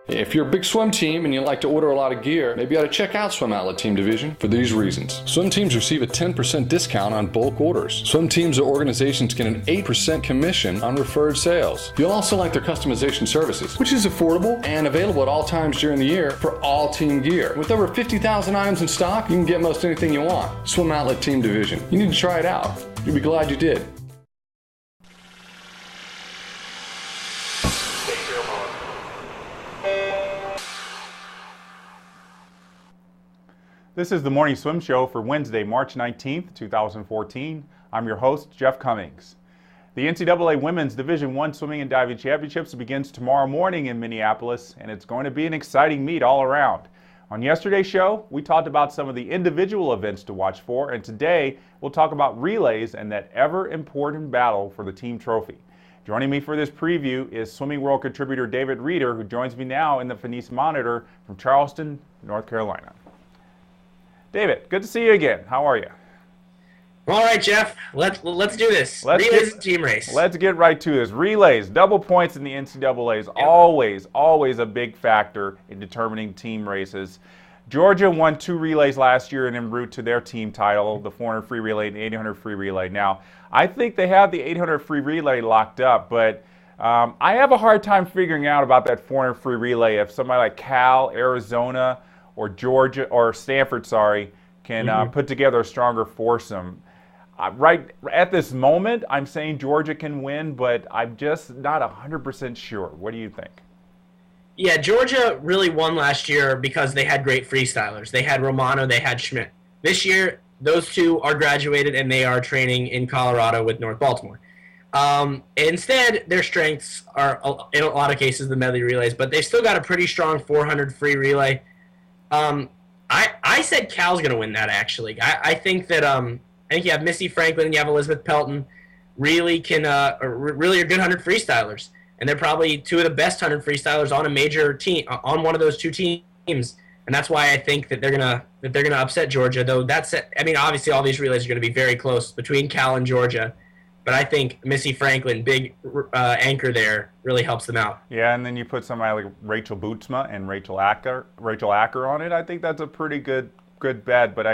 If you're a big swim team and you like to order a lot of gear, maybe you ought to check out Swim Outlet Team Division for these reasons. Swim teams receive a 10% discount on bulk orders. Swim teams or organizations get an 8% commission on referred sales. You'll also like their customization services, which is affordable and available at all times during the year for all team gear. With over 50,000 items in stock, you can get most anything you want. Swim Outlet Team Division. You need to try it out. You'll be glad you did. This is the Morning Swim Show for Wednesday, March 19th, 2014. I'm your host, Jeff Commings. The NCAA Women's Division I Swimming and Diving Championships begins tomorrow morning in Minneapolis, and it's going to be an exciting meet all around. On yesterday's show, we talked about some of the individual events to watch for, and today we'll talk about relays and that ever-important battle for the team trophy. Joining me for this preview is Swimming World contributor David Rieder, who joins me now in the Finis Monitor from Charleston, North Carolina. David, good to see you again. How are you? All right, Jeff. Let's do this. Relays and team race. Let's get right to this. Relays, double points in the NCAA is always a big factor in determining team races. Georgia won 2 relays last year and en route to their team title, the 400 free relay and the 800 free relay. Now, I think they have the 800 free relay locked up, but I have a hard time figuring out about that 400 free relay if somebody like Cal, Arizona, or Georgia, or Stanford, can put together a stronger foursome. Right at this moment, I'm saying Georgia can win, but I'm just not 100% sure. What do you think? Yeah, Georgia really won last year because they had great freestylers. They had Romano, they had Schmidt. This year, those two are graduated and they are training in Colorado with North Baltimore. Instead, their strengths are, in a lot of cases, the medley relays, but they've still got a pretty strong 400 free relay. I said Cal's going to win that, actually. I think that I think you have Missy Franklin, you have Elizabeth Pelton, really are good 100 freestylers, and they're probably 2 of the best 100 freestylers on a major team, on one of those 2 teams, and that's why I think that they're gonna upset Georgia. Though that's, I mean, obviously all these relays are going to be very close between Cal and Georgia. But I think Missy Franklin, big anchor there, really helps them out. Yeah, and then you put somebody like Rachel Bootsma and Rachel Acker on it. I think that's a pretty good bet. But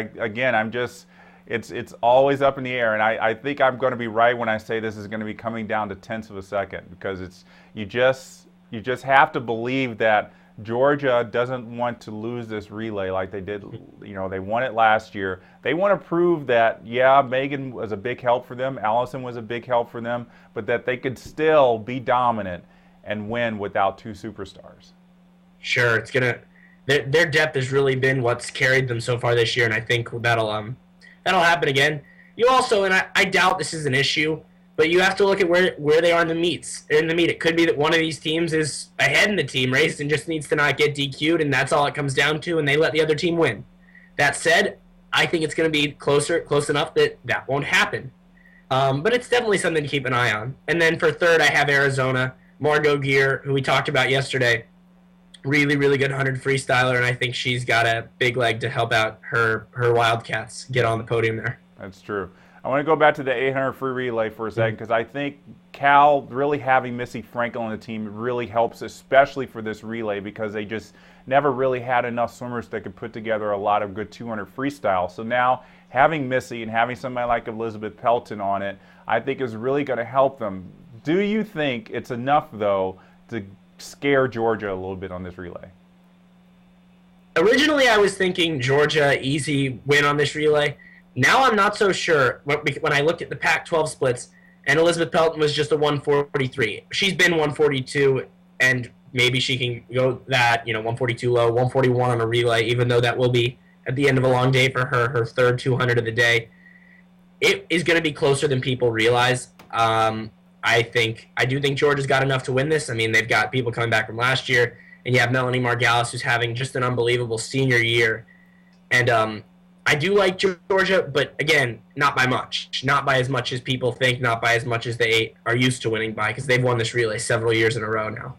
it's always up in the air, and I think I'm going to be right when I say this is going to be coming down to tenths of a second, because you just have to believe that Georgia doesn't want to lose this relay like they did. You know, they won it last year. They want to prove that, yeah, Megan was a big help for them, Allison was a big help for them, but that they could still be dominant and win without 2 superstars. Sure, their depth has really been what's carried them so far this year, and I think that'll happen again. You also, and I doubt this is an issue, but you have to look at where they are in the meet. It could be that one of these teams is ahead in the team race and just needs to not get DQ'd, and that's all it comes down to, and they let the other team win. That said, I think it's going to be close enough that won't happen. But it's definitely something to keep an eye on. And then for third, I have Arizona, Margot Gear, who we talked about yesterday. Really, really good 100 freestyler, and I think she's got a big leg to help out her Wildcats get on the podium there. That's true. I want to go back to the 800 free relay for a second, because I think Cal really having Missy Franklin on the team really helps, especially for this relay, because they just never really had enough swimmers that could put together a lot of good 200 freestyle. So now having Missy and having somebody like Elizabeth Pelton on it, I think is really going to help them. Do you think it's enough, though, to scare Georgia a little bit on this relay? Originally, I was thinking Georgia easy win on this relay. Now I'm not so sure when I looked at the Pac-12 splits, and Elizabeth Pelton was just a 143. She's been 142, and maybe she can go that, 142 low, 141 on a relay, even though that will be at the end of a long day for her third 200 of the day. It is going to be closer than people realize. I do think Georgia's got enough to win this. I mean, they've got people coming back from last year, and you have Melanie Margalis, who's having just an unbelievable senior year. And I do like Georgia, but again, not by much. Not by as much as people think, not by as much as they are used to winning by, because they've won this relay several years in a row now.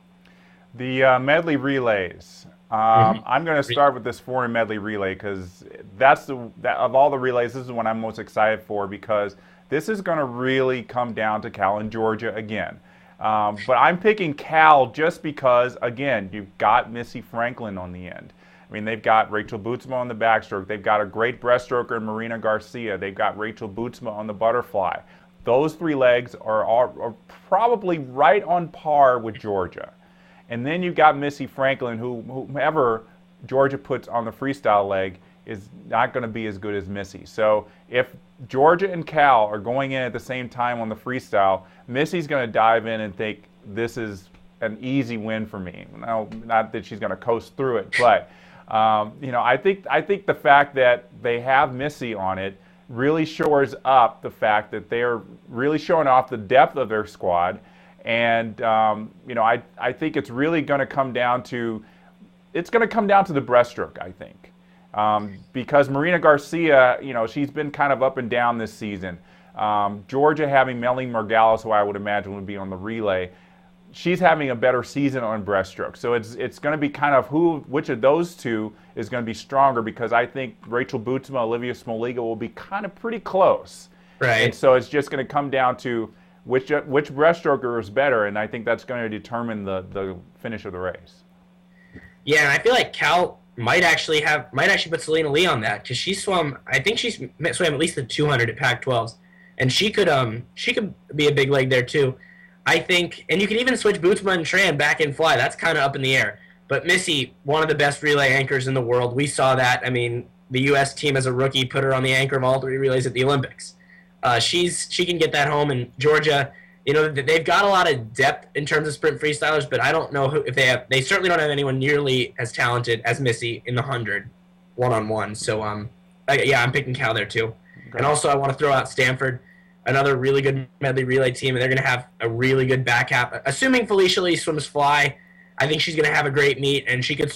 The medley relays. I'm going to start with this 400 medley relay, because of all the relays, this is the one I'm most excited for, because this is going to really come down to Cal and Georgia again. But I'm picking Cal just because, again, you've got Missy Franklin on the end. I mean, they've got Rachel Bootsma on the backstroke. They've got a great breaststroker in Marina Garcia. They've got Rachel Bootsma on the butterfly. Those three legs are probably right on par with Georgia. And then you've got Missy Franklin, whomever Georgia puts on the freestyle leg is not going to be as good as Missy. So if Georgia and Cal are going in at the same time on the freestyle, Missy's going to dive in and think this is an easy win for me. No, not that she's going to coast through it, but I think the fact that they have Missy on it really shores up the fact that they're really showing off the depth of their squad. And I think it's really going to come down to the breaststroke, I think. Because Marina Garcia, she's been kind of up and down this season. Georgia having Medley Margalis, who I would imagine would be on the relay, she's having a better season on breaststroke. So it's going to be kind of which of those two is going to be stronger, because I think Rachel Bootsma, Olivia Smoliga will be kind of pretty close. Right. And so it's just going to come down to which breaststroker is better, and I think that's going to determine the finish of the race. Yeah, and I feel like Cal might actually put Selena Lee on that, because she swam at least the 200 at Pac-12s, and she could be a big leg there too. I think, and you can even switch Bootsma and Tran back in fly. That's kind of up in the air. But Missy, one of the best relay anchors in the world. We saw that. I mean, the U.S. team as a rookie put her on the anchor of all three relays at the Olympics. She can get that home. And Georgia, they've got a lot of depth in terms of sprint freestylers, but I don't know if they have. They certainly don't have anyone nearly as talented as Missy in the 100 one-on-one. So, I'm picking Cal there too. Okay. And also, I want to throw out Stanford, another really good medley relay team, and they're going to have a really good back half. Assuming Felicia Lee swims fly, I think she's going to have a great meet, and she could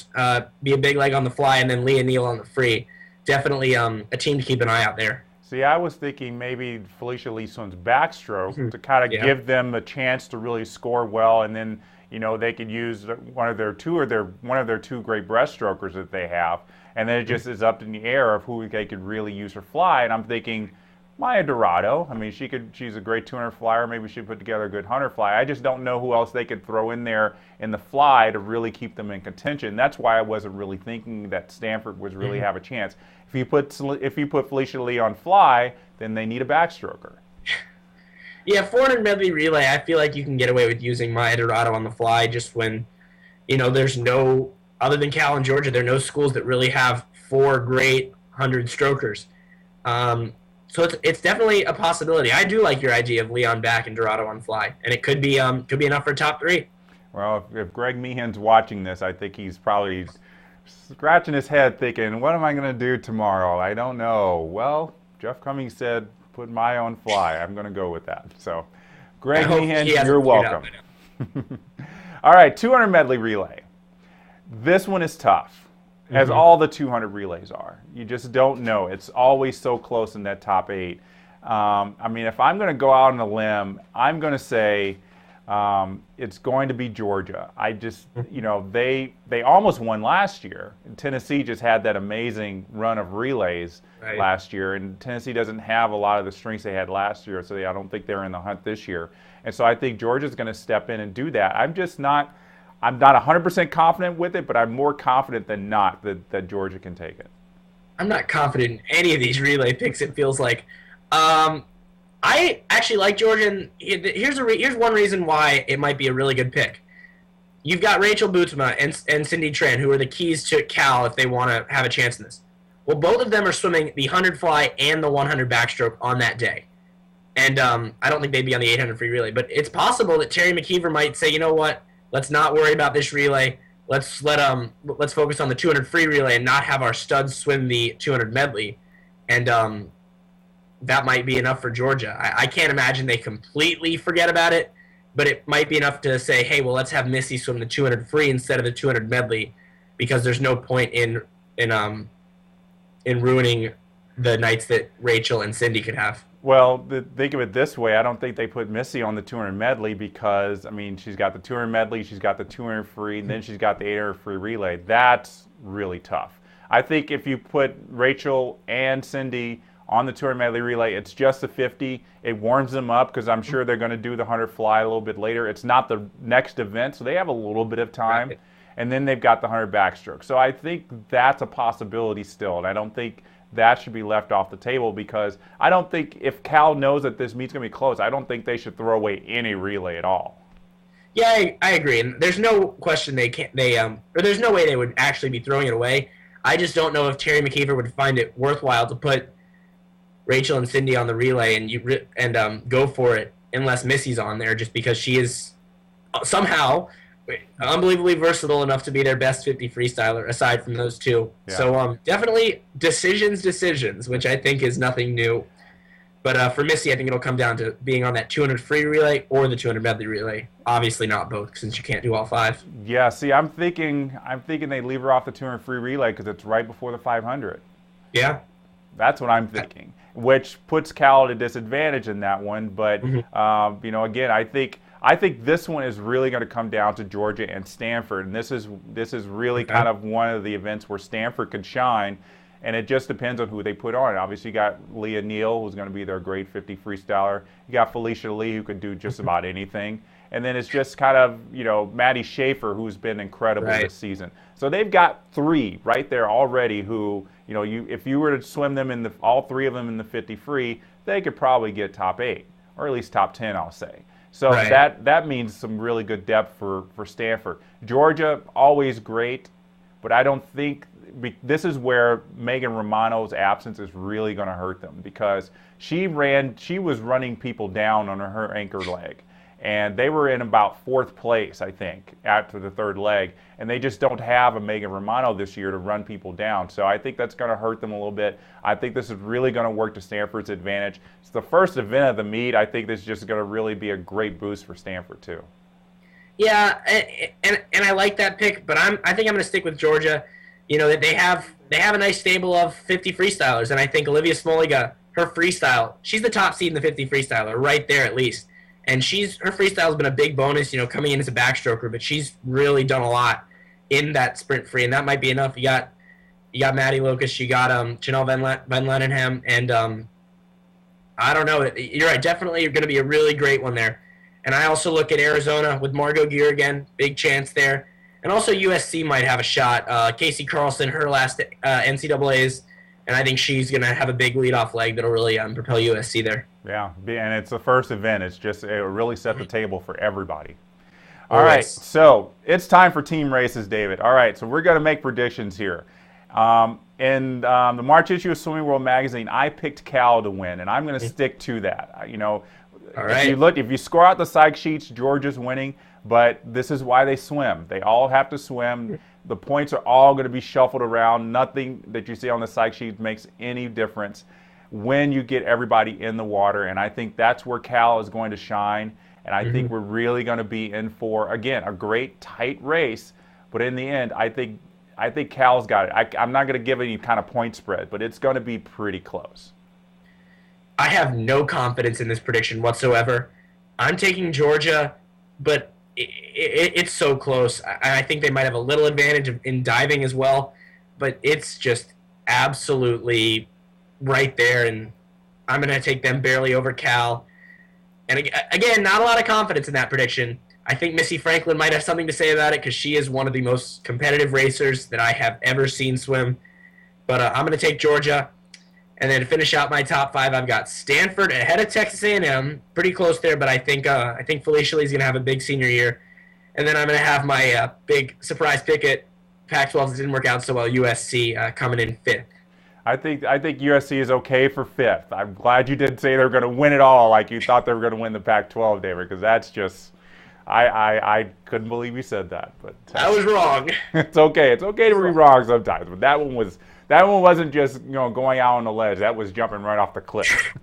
be a big leg on the fly, and then Leah Neal on the free. Definitely a team to keep an eye out there. See, I was thinking maybe Felicia Lee swims backstroke to kind of give them a chance to really score well, and then they could use one of their two great breaststrokers that they have, and then it just is up in the air of who they could really use for fly. And I'm thinking Maya Dorado. I mean, she's a great 200 flyer. Maybe she'd put together a good 100 fly. I just don't know who else they could throw in there in the fly to really keep them in contention. That's why I wasn't really thinking that Stanford would really have a chance. If you put Felicia Lee on fly, then they need a backstroker. Yeah, 400 medley relay, I feel like you can get away with using Maya Dorado on the fly just when, there's no, other than Cal and Georgia, there are no schools that really have 4 great 100 strokers. So it's definitely a possibility. I do like your idea of Leon back and Dorado on fly, and it could be enough for top 3. Well, if Greg Meehan's watching this, I think he's probably scratching his head thinking, what am I going to do tomorrow? I don't know. Well, Jeff Commings said, put Maya on fly. I'm going to go with that. So, Greg Meehan, you're welcome. All right, 200 medley relay. This one is tough, as all the 200 relays are. You just don't know. It's always so close in that top 8. I mean, if I'm going to go out on a limb, I'm going to say it's going to be Georgia. I just, they almost won last year. Tennessee just had that amazing run of relays last year, and Tennessee doesn't have a lot of the strengths they had last year, so I don't think they're in the hunt this year. And so I think Georgia's going to step in and do that. I'm not 100% confident with it, but I'm more confident than not that Georgia can take it. I'm not confident in any of these relay picks, it feels like. I actually like Georgia, and here's one reason why it might be a really good pick. You've got Rachel Bootsma and Cindy Tran, who are the keys to Cal if they want to have a chance in this. Well, both of them are swimming the 100 fly and the 100 backstroke on that day. And I don't think they'd be on the 800 free relay, but it's possible that Terry McKeever might say, you know what, let's not worry about this relay. Let's focus on the 200 free relay and not have our studs swim the 200 medley. And that might be enough for Georgia. I can't imagine they completely forget about it, but it might be enough to say, hey, well, let's have Missy swim the 200 free instead of the 200 medley, because there's no point in ruining the nights that Rachel and Cindy could have. Well, think of it this way. I don't think they put Missy on the 200 medley because, I mean, she's got the 200 medley, she's got the 200 free, and then she's got the 800 free relay. That's really tough. I think if you put Rachel and Cindy on the 200 medley relay. It's just the 50. It warms them up because I'm sure they're going to do the 100 fly a little bit later. It's not the next event, so they have a little bit of time. Right. And then they've got the 100 backstroke. So I think that's a possibility still, and I don't think that should be left off the table, because I don't think, if Cal knows that this meet's going to be close, I don't think they should throw away any relay at all. Yeah, I agree. And there's no question or there's no way they would actually be throwing it away. I just don't know if Terry McKeever would find it worthwhile to put Rachel and Cindy on the relay and go for it unless Missy's on there, just because she is somehow unbelievably versatile enough to be their best 50 freestyler aside from those two. Yeah. So definitely decisions, which I think is nothing new. But for Missy, I think it'll come down to being on that 200 free relay or the 200 medley relay. Obviously not both, since you can't do all 5. Yeah, see, I'm thinking they leave her off the 200 free relay because it's right before the 500. Yeah. That's what I'm thinking, which puts Cal at a disadvantage in that one. But, again, I think this one is really going to come down to Georgia and Stanford, and this is really kind of one of the events where Stanford could shine, and it just depends on who they put on. Obviously, you got Leah Neal, who's going to be their grade 50 freestyler. You got Felicia Lee, who could do just about anything, and then it's just kind of Maddie Schaefer, who's been incredible this season. So they've got 3 right there already who if you were to swim them all 3 of them in the 50 free, they could probably get top 8 or at least top 10, I'll say. So that means some really good depth for Stanford. Georgia, always great, but I don't think this is where Megan Romano's absence is really going to hurt them, because she was running people down on her anchor leg, and they were in about 4th place, I think, after the 3rd leg, and they just don't have a Megan Romano this year to run people down. So I think that's going to hurt them a little bit. I think this is really going to work to Stanford's advantage. It's the first event of the meet. I think this is just going to really be a great boost for Stanford too. Yeah, and I like that pick, but I think I'm going to stick with Georgia. That they have a nice stable of 50 freestylers, and I think Olivia Smoliga, her freestyle, she's the top seed in the 50 freestyler right there at least. And her freestyle's been a big bonus, coming in as a backstroker, but she's really done a lot in that sprint free, and that might be enough. You got Maddie Locust, you got Janelle Van Lennenham, and I don't know. You're right, definitely going to be a really great one there. And I also look at Arizona with Margot Gear again, big chance there. And also USC might have a shot. Casey Carlson, her last NCAAs, and I think she's going to have a big leadoff leg that'll really propel USC there. Yeah, and it's the first event. It really set the table for everybody. All right, so it's time for team races, David. All right, so we're going to make predictions here. In the March issue of Swimming World Magazine, I picked Cal to win, and I'm going to stick to that. All right. If you score out the psych sheets, Georgia's winning, but this is why they swim. They all have to swim. The points are all going to be shuffled around. Nothing that you see on the psych sheet makes any difference when you get everybody in the water, and I think that's where Cal is going to shine, and I think we're really going to be in for, again, a great tight race, but in the end, I think Cal's got it. I'm not going to give any kind of point spread, but it's going to be pretty close. I have no confidence in this prediction whatsoever. I'm taking Georgia, but it's so close. I think they might have a little advantage in diving as well, but it's just absolutely right there, and I'm going to take them barely over Cal. And again, not a lot of confidence in that prediction. I think Missy Franklin might have something to say about it because she is one of the most competitive racers that I have ever seen swim. But I'm going to take Georgia. And then to finish out my top 5, I've got Stanford ahead of Texas A&M. Pretty close there, but I think Felicia Lee's going to have a big senior year. And then I'm going to have my big surprise pick at Pac-12 that didn't work out so well, USC, coming in 5th. I think USC is okay for 5th. I'm glad you didn't say they were going to win it all like you thought they were going to win the Pac-12, David, because that's just I couldn't believe you said that. But I was wrong. It's okay. It's okay to be wrong sometimes. But that one wasn't just going out on the ledge. That was jumping right off the cliff.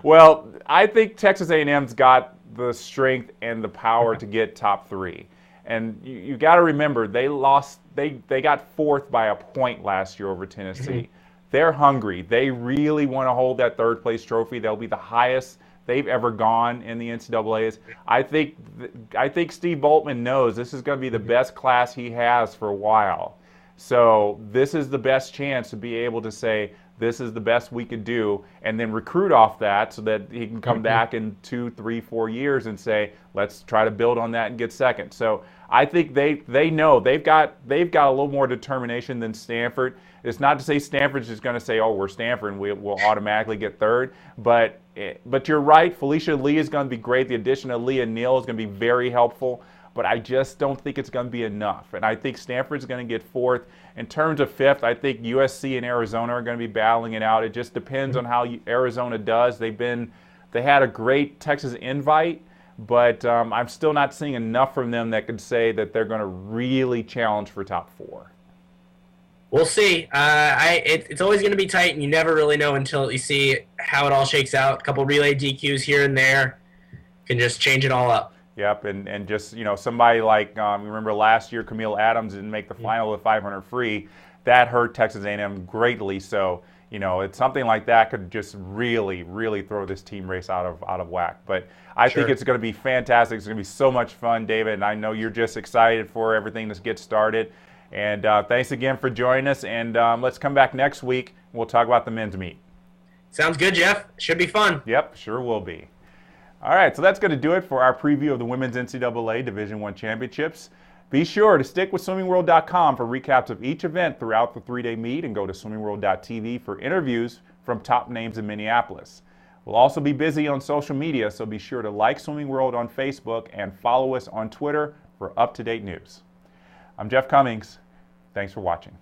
Well, I think Texas A&M's got the strength and the power to get top 3. And you got to remember they lost. They got 4th by a point last year over Tennessee. They're hungry. They really want to hold that 3rd place trophy. They'll be the highest they've ever gone in the NCAAs. I think Steve Boltman knows this is going to be the best class he has for a while. So this is the best chance to be able to say this is the best we could do, and then recruit off that so that he can come back in 2, 3, 4 years and say, let's try to build on that and get second. So I think they know they've got a little more determination than Stanford. It's not to say Stanford's just going to say, oh, we're Stanford and we'll automatically get third, but you're right. Felicia Lee is going to be great. The addition of Leah Neal is going to be very helpful. But I just don't think it's going to be enough. And I think Stanford's going to get fourth. In terms of fifth, I think USC and Arizona are going to be battling it out. It just depends on how Arizona does. They had a great Texas invite, but I'm still not seeing enough from them that could say that they're going to really challenge for top 4. We'll see. It's always going to be tight, and you never really know until you see how it all shakes out. A couple relay DQs here and there can just change it all up. Yep, and just, somebody like, remember last year Camille Adams didn't make the final of 500 free. That hurt Texas A&M greatly. So, it's something like that could just really, really throw this team race out of whack. But I think it's going to be fantastic. It's going to be so much fun, David, and I know you're just excited for everything to get started. And thanks again for joining us, and let's come back next week. We'll talk about the men's meet. Sounds good, Jeff. Should be fun. Yep, sure will be. All right, so that's going to do it for our preview of the Women's NCAA Division I Championships. Be sure to stick with SwimmingWorld.com for recaps of each event throughout the 3-day meet, and go to SwimmingWorld.tv for interviews from top names in Minneapolis. We'll also be busy on social media, so be sure to like Swimming World on Facebook and follow us on Twitter for up-to-date news. I'm Jeff Commings. Thanks for watching.